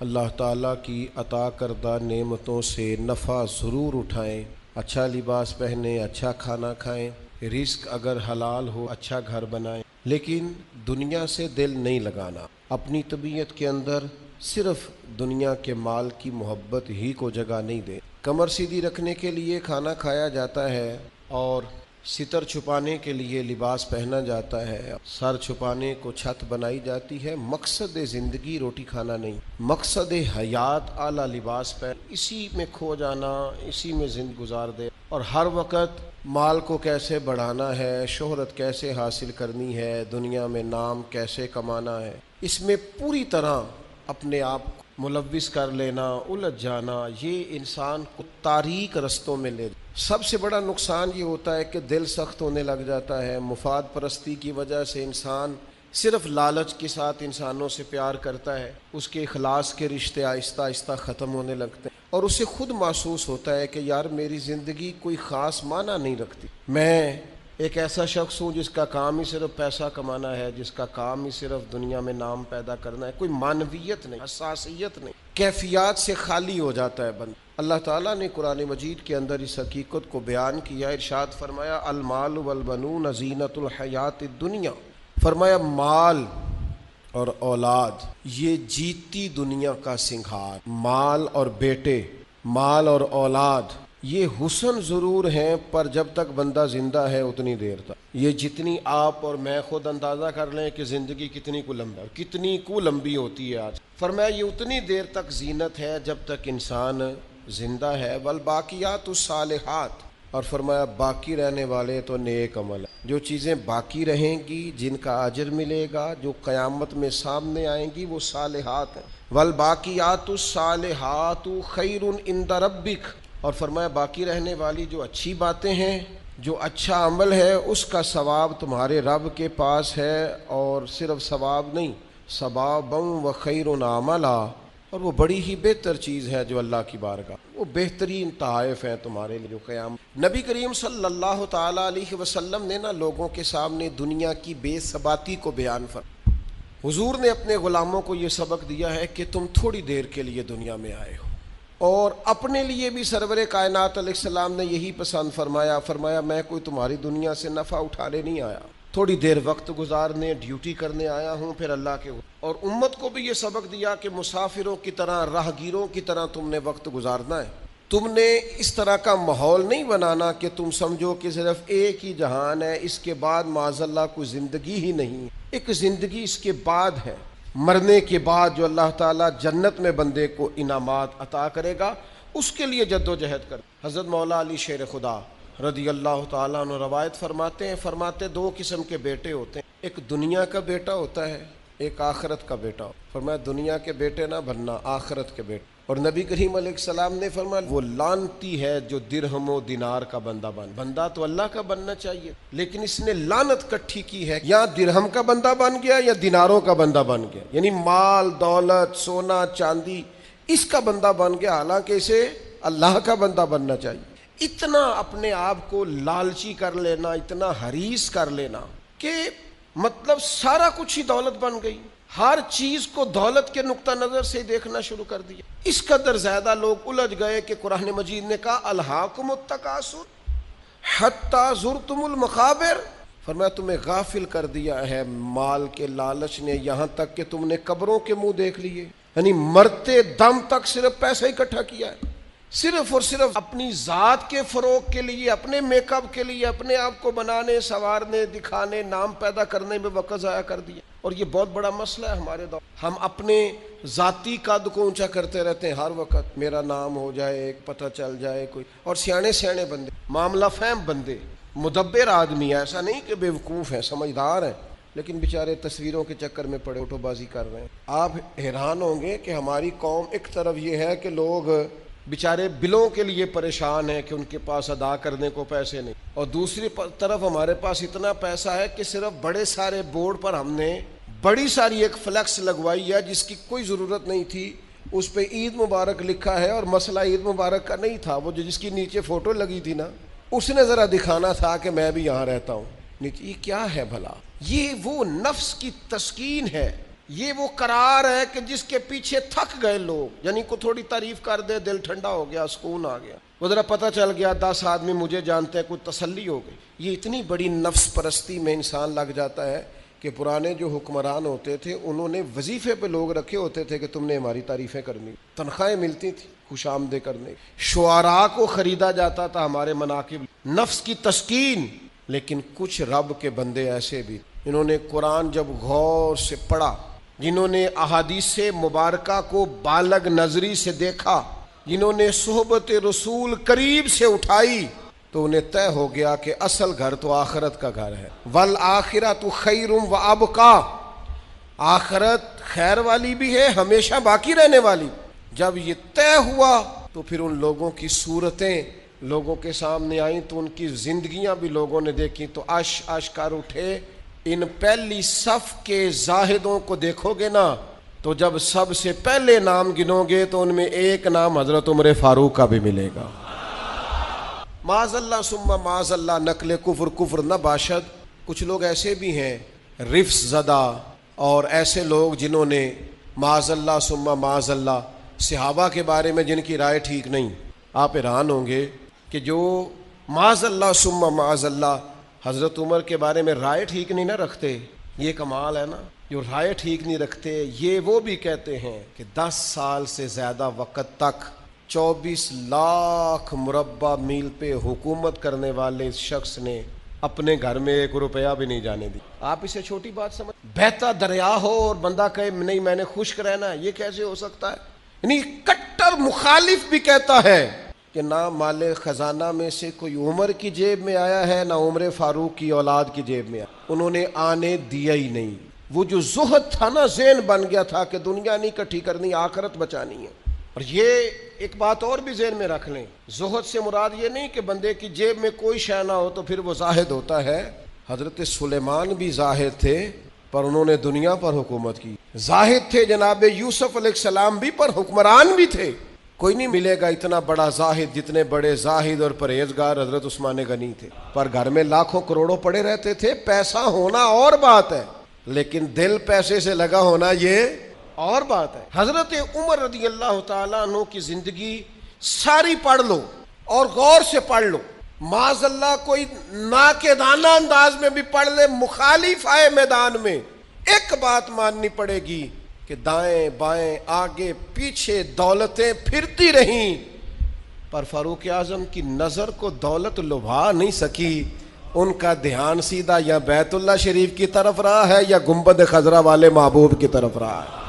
اللہ تعالیٰ کی عطا کردہ نعمتوں سے نفع ضرور اٹھائیں، اچھا لباس پہنیں، اچھا کھانا کھائیں، رزق اگر حلال ہو اچھا گھر بنائیں، لیکن دنیا سے دل نہیں لگانا۔ اپنی طبیعت کے اندر صرف دنیا کے مال کی محبت ہی کو جگہ نہیں دے۔ کمر سیدھی رکھنے کے لیے کھانا کھایا جاتا ہے، اور ستر چھپانے کے لیے لباس پہنا جاتا ہے، سر چھپانے کو چھت بنائی جاتی ہے۔ مقصد زندگی روٹی کھانا نہیں، مقصد حیات اعلیٰ لباس پہن، اسی میں کھو جانا، اسی میں زندگی گزار دے، اور ہر وقت مال کو کیسے بڑھانا ہے، شہرت کیسے حاصل کرنی ہے، دنیا میں نام کیسے کمانا ہے، اس میں پوری طرح اپنے آپ کو ملوث کر لینا، الجھ جانا، یہ انسان کو تاریک رستوں میں لے۔ سب سے بڑا نقصان یہ ہوتا ہے کہ دل سخت ہونے لگ جاتا ہے۔ مفاد پرستی کی وجہ سے انسان صرف لالچ کے ساتھ انسانوں سے پیار کرتا ہے، اس کے اخلاص کے رشتے آہستہ آہستہ ختم ہونے لگتے ہیں، اور اسے خود محسوس ہوتا ہے کہ یار میری زندگی کوئی خاص معنی نہیں رکھتی، میں ایک ایسا شخص ہوں جس کا کام ہی صرف پیسہ کمانا ہے، جس کا کام ہی صرف دنیا میں نام پیدا کرنا ہے، کوئی معنویت نہیں، حساسیت نہیں، کیفیات سے خالی ہو جاتا ہے بندہ۔ اللہ تعالیٰ نے قرآن مجید کے اندر اس حقیقت کو بیان کیا، ارشاد فرمایا المال والبنون زینت الحیات الدنیا، فرمایا مال اور اولاد یہ جیتی دنیا کا سنگھار۔ مال اور بیٹے، مال اور اولاد یہ حسن ضرور ہیں، پر جب تک بندہ زندہ ہے اتنی دیر تک۔ یہ جتنی آپ اور میں خود اندازہ کر لیں کہ زندگی کتنی کو لمبی ہوتی ہے آج، فرمایا یہ اتنی دیر تک زینت ہے جب تک انسان زندہ ہے۔ والباقیات الصالحات، اور فرمایا باقی رہنے والے تو نیک عمل ہیں، جو چیزیں باقی رہیں گی، جن کا اجر ملے گا، جو قیامت میں سامنے آئیں گی، وہ صالحات ہیں۔ والباقیات الصالحات خیر عند ربک، اور فرمایا باقی رہنے والی جو اچھی باتیں ہیں، جو اچھا عمل ہے، اس کا ثواب تمہارے رب کے پاس ہے، اور صرف ثواب نہیں، ثوابا و خیر عملا، اور وہ بڑی ہی بہتر چیز ہے جو اللہ کی بارگاہ، وہ بہترین تحائف ہیں تمہارے لیے جو قیام۔ نبی کریم صلی اللہ تعالیٰ علیہ وسلم نے لوگوں کے سامنے دنیا کی بے ثباتی کو بیان فرمایا۔ حضور نے اپنے غلاموں کو یہ سبق دیا ہے کہ تم تھوڑی دیر کے لیے دنیا میں آئے ہو، اور اپنے لیے بھی سرور کائنات علیہ السلام نے یہی پسند فرمایا، فرمایا میں کوئی تمہاری دنیا سے نفع اٹھانے نہیں آیا، تھوڑی دیر وقت گزارنے، ڈیوٹی کرنے آیا ہوں، پھر اللہ کے۔ اور امت کو بھی یہ سبق دیا کہ مسافروں کی طرح، راہگیروں کی طرح تم نے وقت گزارنا ہے، تم نے اس طرح کا ماحول نہیں بنانا کہ تم سمجھو کہ صرف ایک ہی جہان ہے، اس کے بعد معاذ اللہ کوئی زندگی ہی نہیں، ایک زندگی اس کے بعد ہے، مرنے کے بعد جو اللہ تعالیٰ جنت میں بندے کو انعامات عطا کرے گا، اس کے لیے جد و جہد کر۔ حضرت مولا علی شیر خدا رضی اللہ تعالیٰ عنہ روایت فرماتے ہیں، فرماتے دو قسم کے بیٹے ہوتے ہیں، ایک دنیا کا بیٹا ہوتا ہے، ایک آخرت کا بیٹا۔ فرمایا دنیا کے بیٹے نہ بننا، آخرت کے بیٹے۔ اور نبی کریم علیہ السلام نے فرمایا وہ لعنتی ہے جو درہم و دینار کا بندہ تو اللہ کا بننا چاہیے، لیکن اس نے لعنت کٹھی کی ہے، یا درہم کا بندہ بن گیا یا دیناروں کا بندہ بن گیا، یعنی مال دولت سونا چاندی اس کا بندہ بن گیا، حالانکہ اسے اللہ کا بندہ بننا چاہیے۔ اتنا اپنے آپ کو لالچی کر لینا، اتنا حریص کر لینا کہ مطلب سارا کچھ ہی دولت بن گئی، ہر چیز کو دولت کے نقطہ نظر سے دیکھنا شروع کر دیا۔ اس قدر زیادہ لوگ الجھ گئے کہ قرآن مجید نے کہا الہاکم التکاثر حتی زرتم المقابر، فرمایا تمہیں غافل کر دیا ہے مال کے لالچ نے، یہاں تک کہ تم نے قبروں کے منہ دیکھ لیے، یعنی مرتے دم تک صرف پیسہ اکٹھا کیا ہے، صرف اور صرف اپنی ذات کے فروغ کے لیے، اپنے میک اپ کے لیے، اپنے آپ کو بنانے سنوارنے دکھانے نام پیدا کرنے میں وقت ضائع کر دیا۔ اور یہ بہت بڑا مسئلہ ہے ہمارے دور، ہم اپنے ذاتی قد کو اونچا کرتے رہتے ہیں، ہر وقت میرا نام ہو جائے، ایک پتہ چل جائے کوئی، اور سیانے بندے، معاملہ فہم بندے، مدبر آدمی، ایسا نہیں کہ بے وقوف ہیں، سمجھدار ہیں، لیکن بیچارے تصویروں کے چکر میں پڑے فوٹو بازی کر رہے ہیں۔ آپ حیران ہوں گے کہ ہماری قوم ایک طرف یہ ہے کہ لوگ بیچارے بلوں کے لیے پریشان ہیں کہ ان کے پاس ادا کرنے کو پیسے نہیں، اور دوسری طرف ہمارے پاس اتنا پیسہ ہے کہ صرف بڑے سارے بورڈ پر ہم نے بڑی ساری ایک فلیکس لگوائی ہے جس کی کوئی ضرورت نہیں تھی، اس پہ عید مبارک لکھا ہے، اور مسئلہ عید مبارک کا نہیں تھا، وہ جس کی نیچے فوٹو لگی تھی نا، اس نے ذرا دکھانا تھا کہ میں بھی یہاں رہتا ہوں۔ یہ کیا ہے بھلا؟ یہ وہ نفس کی تسکین ہے یہ وہ قرار ہے کہ جس کے پیچھے تھک گئے لوگ، یعنی کو تھوڑی تعریف کر دے دل ٹھنڈا ہو گیا، سکون آ گیا، وہ ذرا پتہ چل گیا 10 آدمی مجھے جانتے ہیں، کوئی تسلی ہو گئی۔ یہ اتنی بڑی نفس پرستی میں انسان لگ جاتا ہے کہ پرانے جو حکمران ہوتے تھے انہوں نے وظیفے پہ لوگ رکھے ہوتے تھے کہ تم نے ہماری تعریفیں کرنی، تنخواہیں ملتی تھی خوش آمدیں کرنے، شعراء کو خریدا جاتا تھا ہمارے مناقب، نفس کی تسکین۔ لیکن کچھ رب کے بندے ایسے بھی جنہوں نے قرآن جب غور سے پڑھا، جنہوں نے احادیث مبارکہ کو بالغ نظری سے دیکھا، جنہوں نے صحبت رسول قریب سے اٹھائی، تو انہیں طے ہو گیا کہ اصل گھر تو آخرت کا گھر ہے۔ والآخرۃ خیر وابقیٰ، آخرت خیر والی بھی ہے، ہمیشہ باقی رہنے والی۔ جب یہ طے ہوا تو پھر ان لوگوں کی صورتیں لوگوں کے سامنے آئیں، تو ان کی زندگیاں بھی لوگوں نے دیکھی، تو اش کر اٹھے۔ ان پہلی صف کے زاہدوں کو دیکھو گے نا، تو جب سب سے پہلے نام گنو گے تو ان میں ایک نام حضرت عمر فاروق کا بھی ملے گا۔ معاذ اللہ ثم معاذ اللہ، نقل کفر نہ باشد۔ کچھ لوگ ایسے بھی ہیں رفس زدہ، اور ایسے لوگ جنہوں نے معاذ اللہ ثم معاذ اللہ صحابہ کے بارے میں جن کی رائے ٹھیک نہیں۔ آپ حیران ہوں گے کہ جو معاذ اللہ ثم معاذ اللہ حضرت عمر کے بارے میں رائے ٹھیک نہیں نہ رکھتے، یہ کمال ہے نا، جو رائے ٹھیک نہیں رکھتے، یہ وہ بھی کہتے ہیں کہ 10 سال سے زیادہ وقت تک 24 لاکھ مربع میل پہ حکومت کرنے والے اس شخص نے اپنے گھر میں 1 روپیہ بھی نہیں جانے دی۔ آپ اسے چھوٹی بات سمجھ، بہتا دریا ہو اور بندہ کہے نہیں میں نے خشک رہنا ہے، یہ کیسے ہو سکتا ہے؟ یعنی کٹر مخالف بھی کہتا ہے کہ نہ مال خزانہ میں سے کوئی عمر کی جیب میں آیا ہے، نہ عمر فاروق کی اولاد کی جیب میں آیا، انہوں نے آنے دیا ہی نہیں۔ وہ جو زہد تھا نا، ذہن بن گیا تھا کہ دنیا نہیں کٹھی کرنی، آخرت بچانی ہے۔ اور یہ ایک بات اور بھی ذہن میں رکھ لیں، زہد سے مراد یہ نہیں کہ بندے کی جیب میں کوئی شے نہ ہو تو پھر وہ زاہد ہوتا ہے۔ حضرت سلیمان بھی زاہد تھے پر انہوں نے دنیا پر حکومت کی، زاہد تھے جناب یوسف علیہ السلام بھی پر حکمران بھی تھے۔ کوئی نہیں ملے گا اتنا بڑا زاہد جتنے بڑے زاہد اور پرہیزگار حضرت عثمان غنی تھے، پر گھر میں لاکھوں کروڑوں پڑے رہتے تھے۔ پیسہ ہونا اور بات ہے، لیکن دل پیسے سے لگا ہونا یہ اور بات ہے۔ حضرت عمر رضی اللہ تعالیٰ عنہ کی زندگی ساری پڑھ لو اور غور سے پڑھ لو، معاذ اللہ کوئی ناقدانہ انداز میں بھی پڑھ لے، مخالف آئے میدان میں، ایک بات ماننی پڑے گی کہ دائیں بائیں آگے پیچھے دولتیں پھرتی رہیں، پر فاروق اعظم کی نظر کو دولت لبھا نہیں سکی۔ ان کا دھیان سیدھا یا بیت اللہ شریف کی طرف رہا ہے یا گنبد خضرا والے محبوب کی طرف رہا ہے،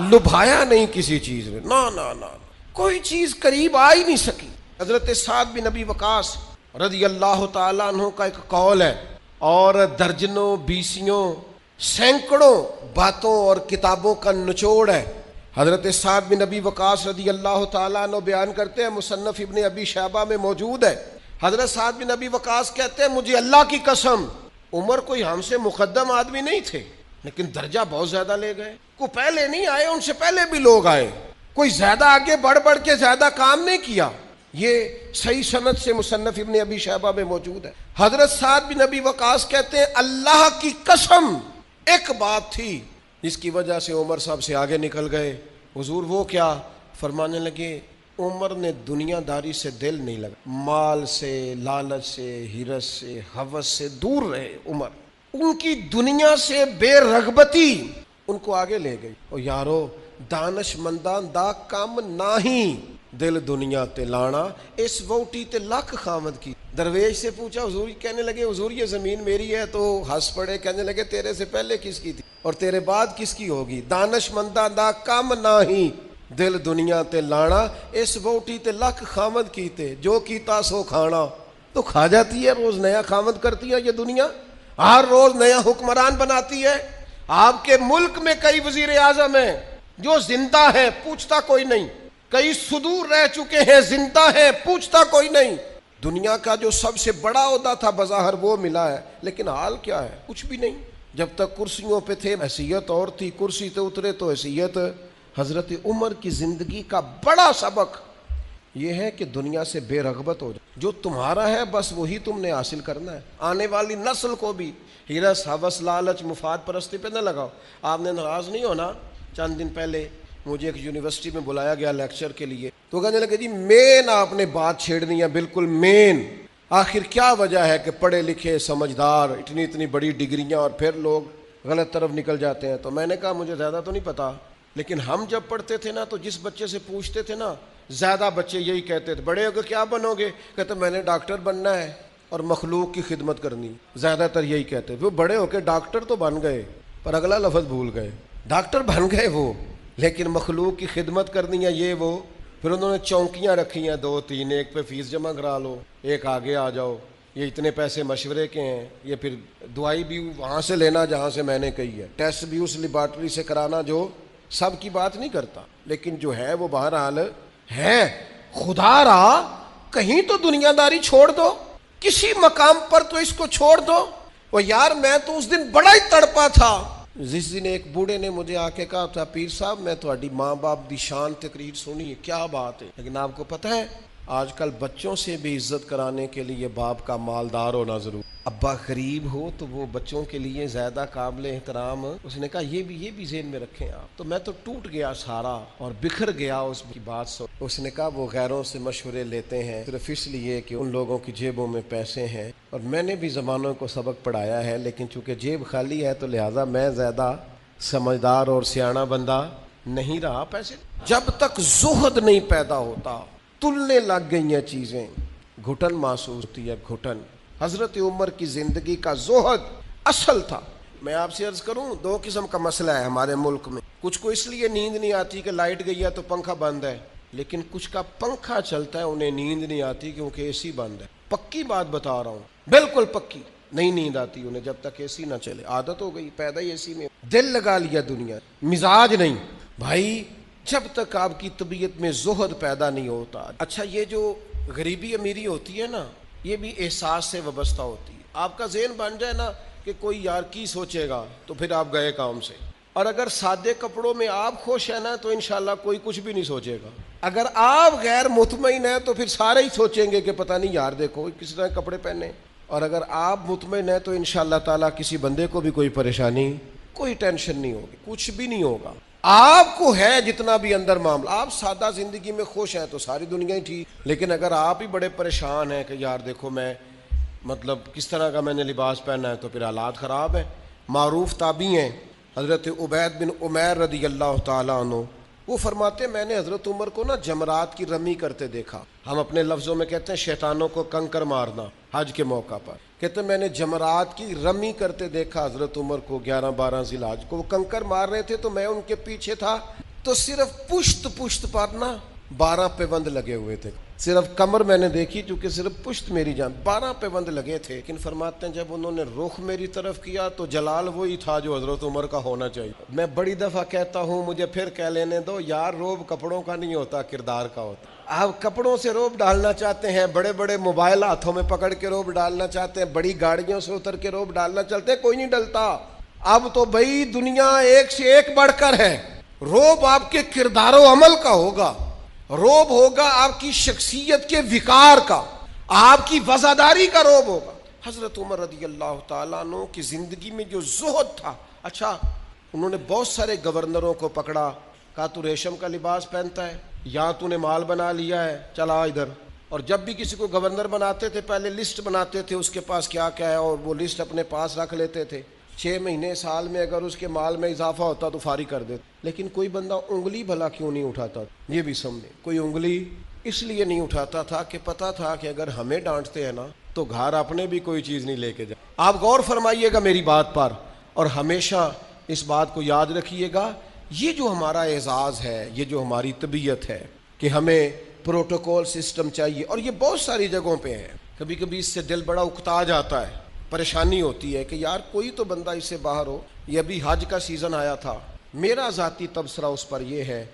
لبھایا نہیں کسی چیز نے، نہ کوئی چیز قریب آ ہی نہیں سکی۔ حضرت سعد بن ابی وقاص رضی اللہ تعالیٰ عنہ کا ایک قول ہے، اور درجنوں بیسیوں سینکڑوں باتوں اور کتابوں کا نچوڑ ہے۔ حضرت سعد بن ابی وقاص رضی اللہ تعالیٰ عنہ بیان کرتے ہیں، مصنف ابن ابی شیبہ میں موجود ہے۔ حضرت سعد بن ابی وقاص کہتے ہیں مجھے اللہ کی قسم، عمر کوئی ہم سے مقدم آدمی نہیں تھے، لیکن درجہ بہت زیادہ لے گئے۔ کوئی پہلے نہیں آئے، ان سے پہلے بھی لوگ آئے، کوئی زیادہ آگے بڑھ کے زیادہ کام نہیں کیا۔ یہ صحیح سند سے مصنف ابن ابی شیبہ میں موجود ہے۔ حضرت سعد بن ابی وقاص کہتے ہیں اللہ کی قسم ایک بات تھی جس کی وجہ سے عمر صاحب سے آگے نکل گئے۔ حضور وہ کیا؟ فرمانے لگے عمر نے دنیا داری سے دل نہیں لگا، مال سے، لالچ سے، ہرس سے، ہوس سے دور رہے عمر، ان کی دنیا سے بے رغبتی ان کو آگے لے گئی۔ اور یارو دانش مندان دا کام نہیں، دل دنیا تے لانا، اس ووٹی تے لکھ خامد کی۔ درویش سے پوچھا، حضور کہنے لگے حضور یہ زمین میری ہے، تو ہنس پڑے، کہنے لگے تیرے سے پہلے کس کی تھی اور تیرے بعد کس کی ہوگی؟ دانش مندہ دا کم نہیں، دل دنیا تے لانا، اس ووٹی تے لکھ خامد کیتے، جو کیتا سو کھانا۔ تو کھا جاتی ہے، روز نیا خامد کرتی ہے یہ دنیا، ہر روز نیا حکمران بناتی ہے۔ آپ کے ملک میں کئی وزیر اعظم ہیں جو زندہ ہیں، پوچھتا کوئی نہیں، کئی صدور رہ چکے ہیں، زندہ ہیں، پوچھتا کوئی نہیں۔ دنیا کا جو سب سے بڑا عہدہ تھا بظاہر وہ ملا ہے، لیکن حال کیا ہے؟ کچھ بھی نہیں۔ جب تک کرسیوں پہ تھے حیثیت اور تھی، کرسی سے اترے تو حیثیت۔ حضرت عمر کی زندگی کا بڑا سبق یہ ہے کہ دنیا سے بے رغبت ہو جائے۔ جو تمہارا ہے بس وہی تم نے حاصل کرنا ہے. آنے والی نسل کو بھی ہرس ہوس لالچ مفاد پرستی پہ نہ لگاؤ. آپ نے ناراض نہیں ہونا، چند دن پہلے مجھے ایک یونیورسٹی میں بلایا گیا لیکچر کے لیے، تو کہنے لگے جی مین آپ نے بات چھیڑنی ہے، بالکل مین. آخر کیا وجہ ہے کہ پڑھے لکھے سمجھدار اتنی بڑی ڈگریاں اور پھر لوگ غلط طرف نکل جاتے ہیں؟ تو میں نے کہا مجھے زیادہ تو نہیں پتا، لیکن ہم جب پڑھتے تھے نا تو جس بچے سے پوچھتے تھے نا، زیادہ بچے یہی کہتے تھے بڑے ہو کے کیا بنو گے؟ کہتے میں نے ڈاکٹر بننا ہے اور مخلوق کی خدمت کرنی. زیادہ تر یہی کہتے تھے. وہ بڑے ہو کے ڈاکٹر تو بن گئے پر اگلا لفظ بھول گئے. ڈاکٹر بن گئے وہ، لیکن مخلوق کی خدمت کرنی ہے یہ وہ. پھر انہوں نے چونکیاں رکھی ہیں 2-3، ایک پہ فیس جمع کرا لو، ایک آگے آ جاؤ، یہ اتنے پیسے مشورے کے ہیں، یہ پھر دوائی بھی وہاں سے لینا جہاں سے میں نے کہی ہے، ٹیسٹ بھی اس لیبارٹری سے کرانا جو سب کی بات نہیں کرتا، لیکن جو ہے وہ بہرحال ہے. خدا را کہیں تو دنیا داری چھوڑ دو، کسی مقام پر تو اس کو چھوڑ دو. وہ یار میں تو اس دن بڑا ہی تڑپا تھا جس دن ایک بوڑھے نے مجھے آ کے کہا تھا پیر صاحب میں تہاڈی ماں باپ دی شان تقریر سنی ہے، کیا بات ہے. لیکن آپ کو پتہ ہے آج کل بچوں سے بھی عزت کرانے کے لیے باپ کا مالدار ہونا ضرور. ابا غریب ہو تو وہ بچوں کے لیے زیادہ قابل احترام. اس نے کہا یہ بھی ذہن میں رکھیں آپ. تو میں تو ٹوٹ گیا سارا اور بکھر گیا اس کی بات سن. اس نے کہا وہ غیروں سے مشورے لیتے ہیں صرف اس لیے کہ ان لوگوں کی جیبوں میں پیسے ہیں، اور میں نے بھی زمانوں کو سبق پڑھایا ہے، لیکن چونکہ جیب خالی ہے تو لہٰذا میں زیادہ سمجھدار اور سیاںا بندہ نہیں رہا. پیسے جب تک زہد نہیں پیدا ہوتا تلنے لگ گئی ہیں چیزیں، گھٹن محسوس ہوتی ہے، گھٹن. حضرت عمر کی زندگی کا زہد اصل تھا. میں آپ سے عرض کروں 2 قسم کا مسئلہ ہے ہمارے ملک میں. کچھ کو اس لیے نیند نہیں آتی کہ لائٹ گئی ہے تو پنکھا بند ہے، لیکن کچھ کا پنکھا چلتا ہے انہیں نیند نہیں آتی کیونکہ اے سی بند ہے. پکی بات بتا رہا ہوں، بالکل پکی. نہیں نیند آتی انہیں جب تک اے سی نہ چلے. عادت ہو گئی، پیدا ہی اے سی میں، دل لگا لیا دنیا، مزاج نہیں. بھائی جب تک آپ کی طبیعت میں زہد پیدا نہیں ہوتا. اچھا یہ جو غریبی امیری ہوتی ہے نا، یہ بھی احساس سے وابستہ ہوتی ہے. آپ کا ذہن بن جائے نا کہ کوئی یار کی سوچے گا تو پھر آپ گئے کام سے. اور اگر سادے کپڑوں میں آپ خوش ہیں نا تو انشاءاللہ کوئی کچھ بھی نہیں سوچے گا. اگر آپ غیر مطمئن ہیں تو پھر سارے ہی سوچیں گے کہ پتہ نہیں یار دیکھو کس طرح کپڑے پہنے. اور اگر آپ مطمئن ہیں تو انشاءاللہ تعالیٰ کسی بندے کو بھی کوئی پریشانی، کوئی ٹینشن نہیں ہوگی، کچھ بھی نہیں ہوگا. آپ کو ہے جتنا بھی اندر معاملہ، آپ سادہ زندگی میں خوش ہیں تو ساری دنیا ہی ٹھیک. لیکن اگر آپ ہی بڑے پریشان ہیں کہ یار دیکھو میں مطلب کس طرح کا میں نے لباس پہنا ہے، تو پھر حالات خراب ہیں. معروف تابعی ہیں حضرت عبید بن عمیر رضی اللہ تعالیٰ عنہ، وہ فرماتے ہیں میں نے حضرت عمر کو نا جمرات کی رمی کرتے دیکھا. ہم اپنے لفظوں میں کہتے ہیں شیطانوں کو کنکر مارنا حج کے موقع پر. کہتے ہیں میں نے جمرات کی رمی کرتے دیکھا حضرت عمر کو 11-12 ذی الحج کو. وہ کنکر مار رہے تھے تو میں ان کے پیچھے تھا، تو صرف پشت پر نا 12 پیوند لگے ہوئے تھے. صرف کمر میں نے دیکھی چونکہ صرف پشت میری جان 12 پیوند لگے تھے. لیکن فرماتے ہیں جب انہوں نے رخ میری طرف کیا تو جلال وہی تھا جو حضرت عمر کا ہونا چاہیے. میں بڑی دفعہ کہتا ہوں مجھے پھر کہہ لینے دو یار، روب کپڑوں کا نہیں ہوتا کردار کا ہوتا. آپ کپڑوں سے روب ڈالنا چاہتے ہیں، بڑے بڑے موبائل ہاتھوں میں پکڑ کے روب ڈالنا چاہتے ہیں، بڑی گاڑیوں سے اتر کے روب ڈالنا چلتے ہیں، کوئی نہیں ڈلتا. اب تو بھائی دنیا ایک سے ایک بڑھ کر ہے. روب آپ کے کردار و عمل کا ہوگا، روب ہوگا آپ کی شخصیت کے وقار کا، آپ کی وفاداری کا روب ہوگا. حضرت عمر رضی اللہ تعالیٰ عنہ کی زندگی میں جو زہد تھا، اچھا انہوں نے بہت سارے گورنروں کو پکڑا، کہا تو ریشم کا لباس پہنتا ہے یا تو نے مال بنا لیا ہے، چلا ادھر. اور جب بھی کسی کو گورنر بناتے تھے پہلے لسٹ بناتے تھے اس کے پاس کیا کیا ہے، اور وہ لسٹ اپنے پاس رکھ لیتے تھے. 6 مہینے سال میں اگر اس کے مال میں اضافہ ہوتا تو فارغ کر دیتے. لیکن کوئی بندہ انگلی بھلا کیوں نہیں اٹھاتا؟ یہ بھی سمجھے. کوئی انگلی اس لیے نہیں اٹھاتا تھا کہ پتا تھا کہ اگر ہمیں ڈانٹتے ہیں نا تو گھر اپنے بھی کوئی چیز نہیں لے کے جائے. آپ غور فرمائیے گا میری بات پر، اور ہمیشہ اس بات کو یاد رکھیے گا، یہ جو ہمارا اعزاز ہے، یہ جو ہماری طبیعت ہے کہ ہمیں پروٹوکول سسٹم چاہیے، اور یہ بہت ساری جگہوں پہ ہے. کبھی کبھی اس سے دل بڑا اکتا جاتا ہے، پریشانی ہوتی ہے کہ یار کوئی تو بندہ اس سے باہر ہو. یہ ابھی حج کا سیزن آیا تھا، میرا ذاتی تبصرہ اس پر یہ ہے